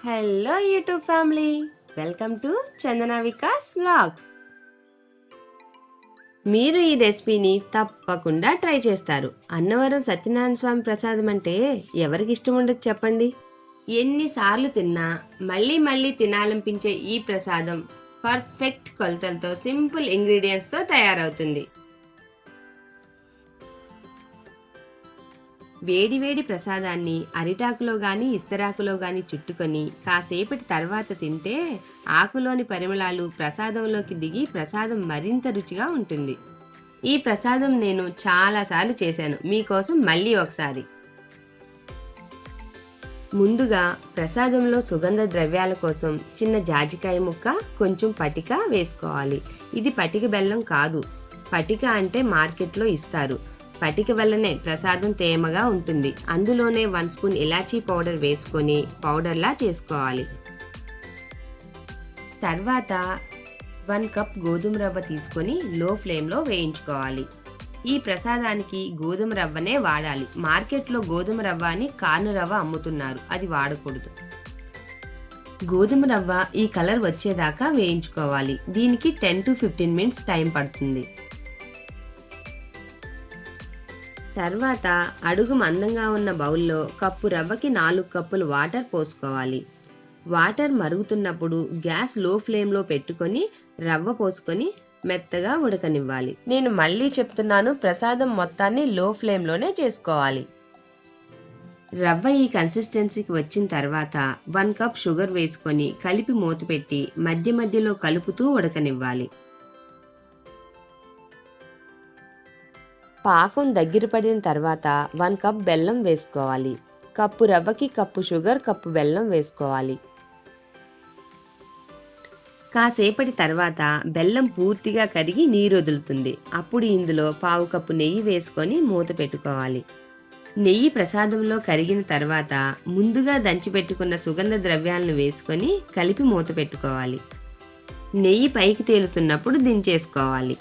Hello YouTube family, welcome to Chandana Vikas vlogs. మీరు ఈ రెసిపీని తప్పకుండా ట్రై చేస్తారు. అన్నవరం సత్యనారాయణ స్వామి ప్రసాదం అంటే ఎవరికి ఇష్టం ఉండదు చెప్పండి. ఎన్నిసార్లు తిన్నా మళ్ళీ మళ్ళీ తినాలనిపించే ఈ ప్రసాదం పర్ఫెక్ట్ కొలతలతో సింపుల్ ఇంగ్రీడియంట్స్తో తయారవుతుంది. వేడివేడి ప్రసాదాన్ని అరిటాకులో గాని ఇస్తరాకులో గాని చుట్టుకొని కాసేపటి తర్వాత తింటే ఆకులోని పరిమళాలు ప్రసాదంలోకి దిగి ప్రసాదం మరింత రుచిగా ఉంటుంది. ఈ ప్రసాదం నేను చాలాసార్లు చేశాను, మీకోసం మళ్ళీ ఒకసారి. ముందుగా ప్రసాదంలో సుగంధ ద్రవ్యాల కోసం చిన్న జాజికాయ ముక్క, కొంచెం పటిక వేసుకోవాలి. ఇది పటిక బెల్లం కాదు. పటిక అంటే మార్కెట్లో ఇస్తారు. పటిక వల్లనే ప్రసాదం తేమగా ఉంటుంది. అందులోనే 1 స్పూన్ ఇలాచీ పౌడర్ వేసుకొని పౌడర్లా చేసుకోవాలి. తర్వాత 1 కప్ గోధుమ రవ్వ తీసుకొని లో ఫ్లేమ్లో వేయించుకోవాలి. ఈ ప్రసాదానికి గోధుమ రవ్వనే వాడాలి. మార్కెట్లో గోధుమ రవ్వ అని కార్న్ రవ్వ అమ్ముతున్నారు, అది వాడకూడదు. గోధుమ రవ్వ ఈ కలర్ వచ్చేదాకా వేయించుకోవాలి. దీనికి 10 to 15 మినిట్స్ టైం పడుతుంది. తర్వాత అడుగు మందంగా ఉన్న బౌల్లో కప్పు రవ్వకి 4 కప్పులు వాటర్ పోసుకోవాలి. వాటర్ మరుగుతున్నప్పుడు గ్యాస్ లో ఫ్లేమ్లో పెట్టుకొని రవ్వ పోసుకొని మెత్తగా ఉడకనివ్వాలి. నేను మళ్ళీ చెప్తున్నాను, ప్రసాదం మొత్తాన్ని లో ఫ్లేమ్లోనే చేసుకోవాలి. రవ్వ ఈ కన్సిస్టెన్సీకి వచ్చిన తర్వాత 1 కప్ షుగర్ వేసుకొని కలిపి మూత పెట్టి మధ్య మధ్యలో కలుపుతూ ఉడకనివ్వాలి. పాకం దగ్గర పడిన తర్వాత 1 కప్ బెల్లం వేసుకోవాలి. కప్పు రవ్వకి కప్పు షుగర్, కప్పు బెల్లం వేసుకోవాలి. కాసేపటి తర్వాత బెల్లం పూర్తిగా కరిగి నీరు వదులుతుంది. అప్పుడు ఇందులో 1/2 కప్పు నెయ్యి వేసుకొని మూత పెట్టుకోవాలి. నెయ్యి ప్రసాదంలో కరిగిన తర్వాత ముందుగా దంచి పెట్టుకున్న సుగంధ ద్రవ్యాలను వేసుకొని కలిపి మూత పెట్టుకోవాలి. నెయ్యి పైకి తేలుతున్నప్పుడు దించేసుకోవాలి.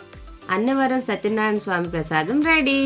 అన్నవరం సత్యనారాయణ స్వామి ప్రసాదం రెడీ.